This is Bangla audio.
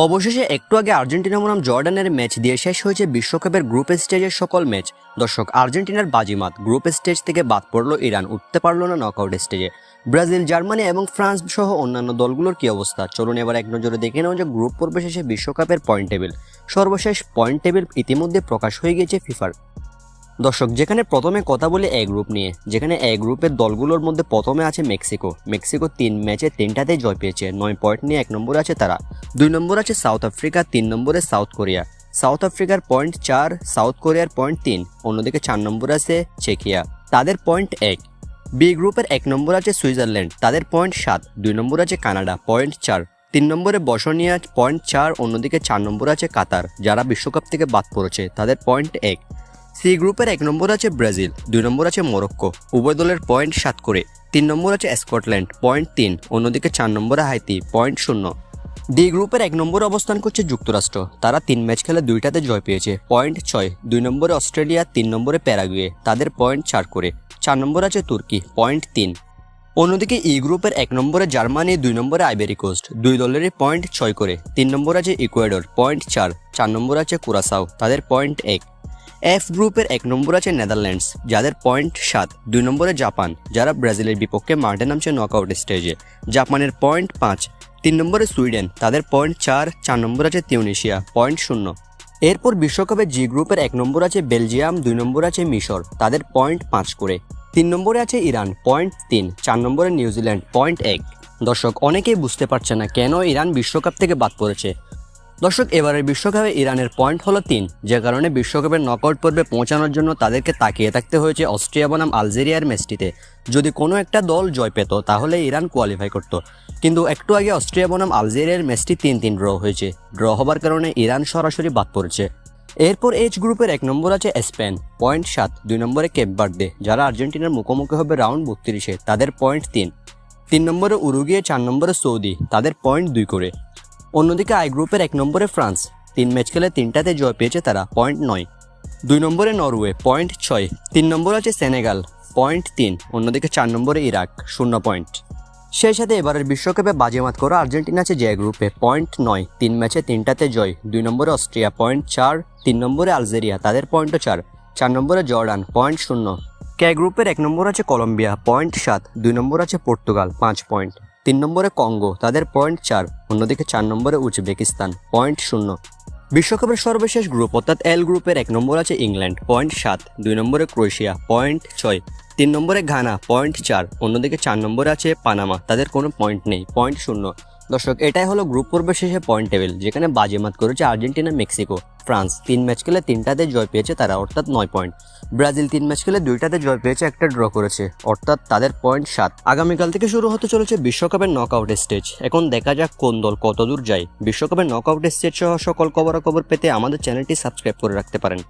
অবশেষে একটু আগে আর্জেন্টিনা বনাম জর্ডানের ম্যাচ দিয়ে শেষ হয়েছে বিশ্বকাপের গ্রুপ স্টেজের সকল ম্যাচ। দর্শক, আর্জেন্টিনার বাজিমাত, গ্রুপ স্টেজ থেকে বাদ পড়লো ইরান, উঠতে পারলো না নকআউট স্টেজে। ব্রাজিল, জার্মানি এবং ফ্রান্স সহ অন্যান্য দলগুলোর কি অবস্থা, চলুন এবার এক নজরে দেখে নেওয়া যে গ্রুপ পর্ব শেষে বিশ্বকাপের পয়েন্ট টেবিল। সর্বশেষ পয়েন্ট টেবিল ইতিমধ্যে প্রকাশ হয়ে গিয়েছে ফিফার। দর্শক, যেখানে প্রথমে কথা বলি এ গ্রুপ নিয়ে, যেখানে এ গ্রুপের দলগুলোর মধ্যে প্রথমে আছে মেক্সিকো। 3 ম্যাচে 3টাতেই জয় পেয়েছে, 9 পয়েন্ট নিয়ে 1 নম্বরে আছে তারা। 2 নম্বরে আছে সাউথ আফ্রিকা, 3 নম্বরে সাউথ কোরিয়া। সাউথ আফ্রিকার পয়েন্ট 4, সাউথ কোরিয়ার পয়েন্ট 3, অন্যদিকে 4 নম্বরে আছে চেকিয়া, তাদের পয়েন্ট 1। বি গ্রুপের 1 নম্বর আছে সুইজারল্যান্ড, তাদের পয়েন্ট 7। 2 নম্বরে আছে কানাডা, পয়েন্ট 4। 3 নম্বরে বসনিয়া, পয়েন্ট 4, অন্যদিকে 4 নম্বরে আছে কাতার, যারা বিশ্বকাপ থেকে বাদ পড়েছে, তাদের পয়েন্ট 1। সি গ্রুপের 1 নম্বর আছে ব্রাজিল, 2 নম্বর আছে মরক্কো, উভয় দলের পয়েন্ট 7 করে। 3 নম্বর আছে স্কটল্যান্ড, পয়েন্ট 3, অন্যদিকে 4 নম্বরে হাইতি, পয়েন্ট 0। ডি গ্রুপের 1 নম্বরে অবস্থান করছে যুক্তরাষ্ট্র, তারা 3 ম্যাচ খেলে 2টাতে জয় পেয়েছে, পয়েন্ট 6। 2 নম্বরে অস্ট্রেলিয়া, 3 নম্বরে প্যারাগুয়ে, তাদের পয়েন্ট 4 করে। 4 নম্বরে আছে তুর্কি, পয়েন্ট 3। অন্যদিকে ই গ্রুপের 1 নম্বরে জার্মানি, 2 নম্বরে আইভরি কোস্ট, দুই দলেরই পয়েন্ট 6 করে। 3 নম্বরে আছে ইকুয়েডর, পয়েন্ট 4। 4 নম্বরে আছে কুরাসাও, তাদের পয়েন্ট 1। এফ গ্রুপের 1 নম্বর আছে নেদারল্যান্ডস, যাদের পয়েন্ট 7। 2 নম্বরে জাপান, যারা ব্রাজিলের বিপক্ষে মাঠে নামছে নকআউট স্টেজে, জাপানের পয়েন্ট 5। 3 নম্বরে সুইডেন, তাদের পয়েন্ট 4। 4 নম্বর আছে তিউনিশিয়া, পয়েন্ট 0। এরপর বিশ্বকাপে জি গ্রুপের 1 নম্বর আছে বেলজিয়াম, 2 নম্বর আছে মিশর, তাদের পয়েন্ট 5 করে। 3 নম্বরে আছে ইরান, পয়েন্ট 3। 4 নম্বরে নিউজিল্যান্ড, পয়েন্ট 1। দর্শক, অনেকেই বুঝতে পারছে না কেন ইরান বিশ্বকাপ থেকে বাদ পড়েছে। দর্শক, এবারের বিশ্বকাপে ইরানের পয়েন্ট হলো 3, যে কারণে বিশ্বকাপের নকআউট পর্বে পৌঁছানোর জন্য তাদেরকে তাকিয়ে থাকতে হয়েছে অস্ট্রিয়া বনাম আলজেরিয়ার ম্যাচটিতে। যদি কোনো একটা দল জয় পেত তাহলে ইরান কোয়ালিফাই করত, কিন্তু একটু আগে অস্ট্রিয়া বনাম আলজেরিয়ার ম্যাচটি 3-3 ড্র হয়েছে। ড্র হবার কারণে ইরান সরাসরি বাদ পড়েছে। এরপর এইচ গ্রুপের 1 নম্বর আছে স্পেন, পয়েন্ট 7। 2 নম্বরে কেপ ভার্দে, যারা আর্জেন্টিনার মুখোমুখি হবে রাউন্ড 32-এ, তাদের পয়েন্ট 3। 3 নম্বরে উরুগুয়ে, 4 নম্বরে সৌদি, তাদের পয়েন্ট 2 করে। অন্যদিকে আই গ্রুপের 1 নম্বরে ফ্রান্স, 3 ম্যাচ খেলে 3টাতে জয় পেয়েছে তারা, পয়েন্ট 9। 2 নম্বরে নরওয়ে, পয়েন্ট 6। 3 নম্বরে আছে সেনেগাল, পয়েন্ট 3, অন্যদিকে 4 নম্বরে ইরাক, 0 পয়েন্ট। সেই সাথে এবারের বিশ্বকাপে বাজিমাত করা আর্জেন্টিনা আছে জে গ্রুপে, পয়েন্ট 9। 3 ম্যাচে 3টাতে জয়। 2 নম্বরে অস্ট্রিয়া, পয়েন্ট 4। 3 নম্বরে আলজেরিয়া, তাদের পয়েন্টও 4। 4 নম্বরে জর্ডান, পয়েন্ট 0। কে গ্রুপের 1 নম্বর আছে কলম্বিয়া, পয়েন্ট 7। 2 নম্বর আছে পর্তুগাল, 5 পয়েন্ট। 3 নম্বরে কঙ্গো, তাদের পয়েন্ট 4, অন্যদিকে 4 নম্বরে উজবেকিস্তান, পয়েন্ট 0। বিশ্বকাপের সর্বশেষ গ্রুপ অর্থাৎ এল গ্রুপের 1 নম্বর আছে ইংল্যান্ড, পয়েন্ট 7। 2 নম্বরে ক্রোয়েশিয়া, পয়েন্ট 6। 3 নম্বরে ঘানা, পয়েন্ট 4, অন্যদিকে 4 নম্বরে আছে পানামা, তাদের কোনো পয়েন্ট নেই, পয়েন্ট 0। দর্শক, এটাই হলো গ্রুপ পর্বের শেষে পয়েন্ট টেবিল, যেখানে বাজিমাত করেছে আর্জেন্টিনা, মেক্সিকো। ফ্রান্স 3 ম্যাচ খেলে 3টাতে জয় পেয়েছে তারা, অর্থাৎ 9 পয়েন্ট। ব্রাজিল 3 ম্যাচ খেলে 2টাতে জয় পেয়েছে, 1টা ড্র করেছে, অর্থাৎ তাদের পয়েন্ট 7। আগামীকাল থেকে শুরু হতে চলেছে বিশ্বকাপের নকআউট স্টেজ। এখন দেখা যাক কোন দল কতদূর যায়। বিশ্বকাপের নকআউট স্টেজ সহ সকল খবরাখবর পেতে আমাদের চ্যানেলটি সাবস্ক্রাইব করে রাখতে পারেন।